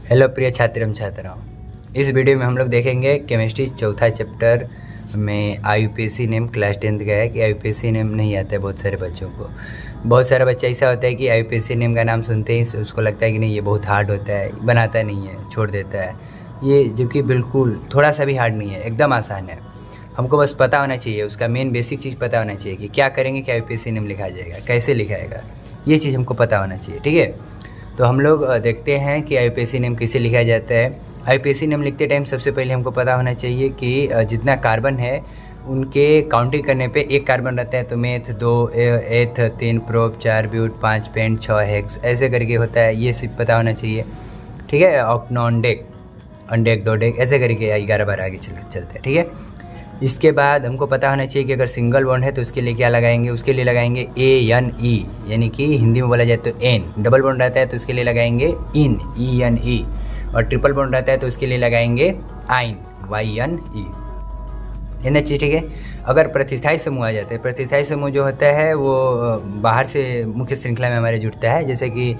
Hello प्रिय छात्र एवं छात्राओं, इस वीडियो में हम लोग देखेंगे केमिस्ट्री चौथा चैप्टर में IUPAC नेम क्लास 10th का है कि IUPAC नेम नहीं आता है बहुत सारे बच्चों को। बहुत सारा बच्चा ऐसा होता है कि IUPAC नेम का नाम सुनते ही उसको लगता है कि नहीं ये बहुत हार्ड होता है, बनाता नहीं है, छोड़ देता है। ये जबकि बिल्कुल थोड़ा सा भी हार्ड नहीं है, एकदम आसान है। हमको बस पता होना चाहिए, उसका मेन बेसिक चीज़ पता होना चाहिए कि क्या करेंगे कि IUPAC नेम लिखा जाएगा, कैसे लिखाएगा, ये चीज़ हमको पता होना चाहिए। ठीक है, तो हम लोग देखते हैं कि IUPAC नेम कैसे लिखा जाता है। IUPAC नेम लिखते टाइम सबसे पहले हमको पता होना चाहिए कि जितना कार्बन है उनके काउंटिंग करने पे एक कार्बन रहता है, तो मेथ 2, एथ 3, प्रोप 4, ब्यूट 5, पेंट 6, हेक्स ऐसे करके होता है, ये सब पता होना चाहिए। ठीक है, ऑक्टोनडेक, अनडेक, डोडेक ऐसे करके 11-12 आगे चलते हैं। ठीक है, इसके बाद हमको पता होना चाहिए कि अगर सिंगल बॉन्ड है तो उसके लिए क्या लगाएंगे, उसके लिए लगाएंगे ANE, यानी कि हिंदी में बोला जाए तो एन। डबल बॉन्ड रहता है तो उसके लिए लगाएंगे इन, ENE, और ट्रिपल बॉन्ड रहता है तो उसके लिए लगाएंगे आइन, YNE। इतना चीज़। ठीक है, अगर प्रतिस्थायी समूह आ जाता है, प्रतिस्थायी समूह जो होता है वो बाहर से मुख्य श्रृंखला में हमारे जुड़ता है, जैसे कि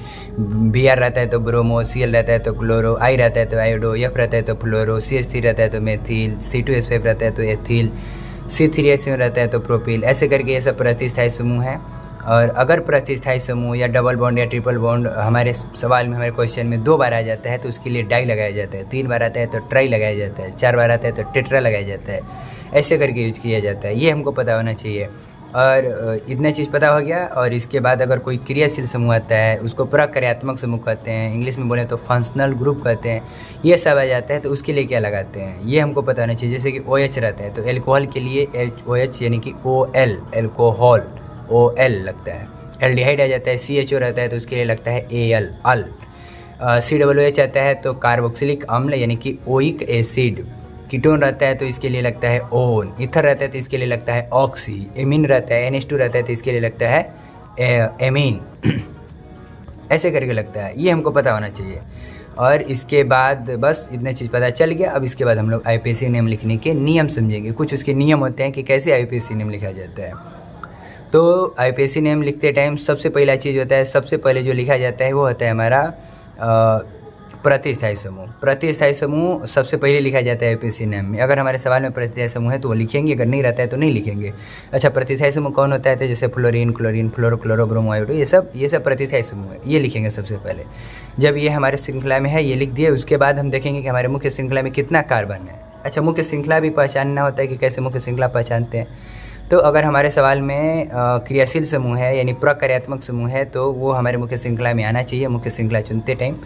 Br रहता है तो ब्रोमो, Cl रहता है तो क्लोरो, I रहता है तो आयोडो, F रहता है तो फ्लोरो, CH3 रहता है तो मेथिल, C2H5 रहता है तो एथिल, C3H7 रहता है तो प्रोपिल, ऐसे करके ये सब प्रतिस्थायी समूह है। और अगर प्रतिस्थायी समूह या डबल बॉन्ड या ट्रिपल बॉन्ड हमारे सवाल में, हमारे क्वेश्चन में 2 बार आ जाता है तो उसके लिए डाई लगाया जाता है, 3 बार आता है तो ट्राई लगाया जाता है, 4 बार आता है तो टेट्रा लगाया जाता है, ऐसे करके यूज किया जाता है। ये हमको पता होना चाहिए। और इतना चीज़ पता हो गया। और इसके बाद अगर कोई क्रियाशील समूह आता है उसको प्रक्रियात्मक समूह कहते हैं, इंग्लिश में बोले तो फंक्शनल ग्रुप कहते हैं, ये सब आ जाता है तो उसके लिए क्या लगाते हैं ये हमको पता होना चाहिए। जैसे कि OH रहता है तो एल्कोहल के लिए OH यानी कि OL, एल्कोहल, OL लगता है। एल्डिहाइड आ जाता है, CHO रहता है तो उसके लिए लगता है AL, अल। COOH आता है तो कार्बोक्सिलिक अम्ल यानी कि ओइक एसिड। कीटोन रहता है तो इसके लिए लगता है ओन। ईथर रहता है तो इसके लिए लगता है ऑक्सी। एमीन रहता है, NH2 रहता है तो इसके लिए लगता है एमीन। ऐसे करके लगता है, ये हमको पता होना चाहिए। और इसके बाद बस इतना चीज़ पता चल गया। अब इसके बाद हम लोग IUPAC नेम लिखने के नियम समझेंगे। कुछ उसके नियम होते हैं कि कैसे IUPAC नेम लिखा जाता है। तो IUPAC नेम लिखते टाइम सबसे पहला चीज़ होता है, सबसे पहले जो लिखा जाता है वो होता है हमारा प्रतिस्थायी समूह। प्रतिस्थायी समूह सबसे पहले लिखा जाता है IUPAC नेम में। अगर हमारे सवाल में प्रतिस्थायी समूह है तो वो लिखेंगे, अगर नहीं रहता है तो नहीं लिखेंगे। अच्छा, प्रतिस्थायी समूह कौन होता है, तो जैसे फ्लोरीन, क्लोरीन, फ्लोरो, क्लोरो, ब्रोमो, आयोडो, ये सब प्रतिस्थायी समूह है, ये लिखेंगे सबसे पहले। जब ये हमारे श्रृंखला में है ये लिख दिए, उसके बाद हम देखेंगे कि हमारे मुख्य श्रृंखला में कितना कार्बन है। अच्छा, मुख्य श्रृंखला भी पहचानना होता है कि कैसे मुख्य श्रृंखला पहचानते हैं। तो अगर हमारे सवाल में क्रियाशील समूह है यानी प्रक्रियात्मक समूह है तो वो हमारे मुख्य श्रृंखला में आना चाहिए, मुख्य श्रृंखला चुनते टाइम।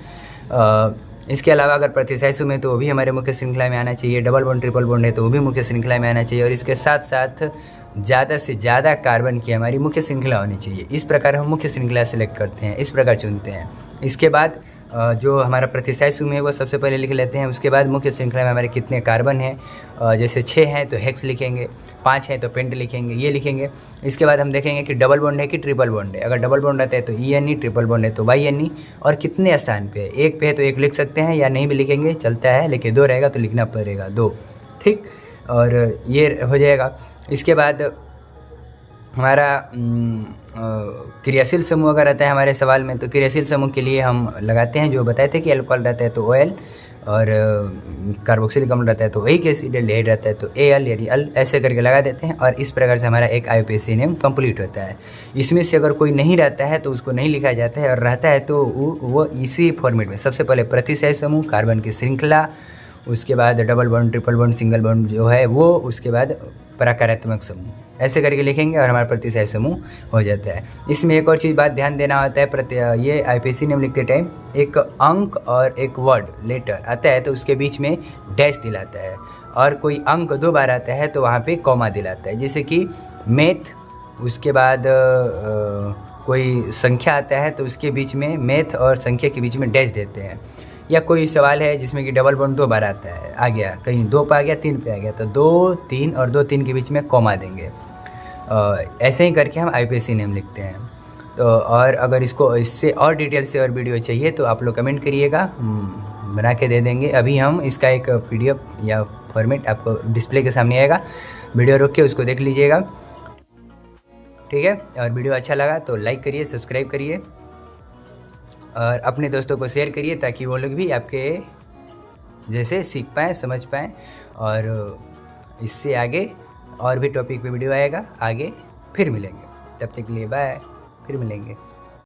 इसके अलावा अगर प्रतिस्थायी समूह है तो वो भी हमारे मुख्य श्रृंखला में आना चाहिए। डबल बॉन्ड, ट्रिपल बॉन्ड है तो वो भी मुख्य श्रृंखला में आना चाहिए। और इसके साथ साथ ज़्यादा से ज़्यादा कार्बन की हमारी मुख्य श्रृंखला होनी चाहिए। इस प्रकार हम मुख्य श्रृंखला सेलेक्ट करते हैं, इस प्रकार चुनते हैं। इसके बाद जो हमारा प्रतिस्थायी समूह है वो सबसे पहले लिख लेते हैं। उसके बाद मुख्य श्रृंखला में हमारे कितने कार्बन हैं, जैसे 6 हैं तो हेक्स लिखेंगे, 5 हैं तो पेंट लिखेंगे, ये लिखेंगे। इसके बाद हम देखेंगे कि डबल बॉन्ड है कि ट्रिपल बॉन्ड है। अगर डबल बॉन्ड रहता है तो ENE, ट्रिपल बॉन्ड है तो YNE। और कितने स्थान पे है, 1 पे है तो 1 लिख सकते हैं या नहीं भी लिखेंगे चलता है, लेकिन 2 रहेगा तो लिखना पड़ेगा 2। ठीक, और ये हो जाएगा। इसके बाद हमारा क्रियाशील समूह अगर रहता है हमारे सवाल में तो क्रियाशील समूह के लिए हम लगाते हैं जो बताए थे कि अल्कोहल रहता है तो OL, और कार्बोक्सिलिक अम्ल रहता है तो ओइक एसिड, एल्डिहाइड रहता है तो AL यानी अल, ऐसे करके लगा देते हैं। और इस प्रकार से हमारा एक IUPAC नेम कंप्लीट होता है। इसमें से अगर कोई नहीं रहता है तो उसको नहीं लिखा जाता है, और रहता है तो वो इसी फॉर्मेट में सबसे पहले प्रतिस्थायी समूह, कार्बन की श्रृंखला, उसके बाद double bond, triple bond, single bond जो है वो, उसके बाद प्रकारात्मक समूह, ऐसे करके लिखेंगे और हमारा प्रतिस्थायी समूह हो जाता है। इसमें एक और चीज़ बात ध्यान देना होता है, ये IUPAC नेम लिखते टाइम एक अंक और एक वर्ड लेटर आता है तो उसके बीच में डैश दिलाता है, और कोई अंक 2 बार आता है तो वहाँ पे कॉमा दिलाता है। जैसे कि मेथ, उसके बाद कोई संख्या आता है तो उसके बीच में मेथ और संख्या के बीच में डैश देते हैं। या कोई सवाल है जिसमें कि डबल बॉन्ड 2 बार आता है, आ गया कहीं 2 पे आ गया, 3 पे आ गया तो 2, 3 और 2, 3 के बीच में कॉमा देंगे। ऐसे ही करके हम IUPAC नेम लिखते हैं। तो और अगर इससे और डिटेल से और वीडियो चाहिए तो आप लोग कमेंट करिएगा, बना के दे देंगे। अभी हम इसका एक PDF या फॉर्मेट आपको डिस्प्ले के सामने आएगा, वीडियो रोक के उसको देख लीजिएगा। ठीक है, और वीडियो अच्छा लगा तो लाइक करिए, सब्सक्राइब करिए। और अपने दोस्तों को शेयर करिए ताकि वो लोग भी आपके जैसे सीख पाएँ, समझ पाएँ। और इससे आगे और भी टॉपिक पे वीडियो आएगा, आगे फिर मिलेंगे। तब तक के लिए बाय, फिर मिलेंगे।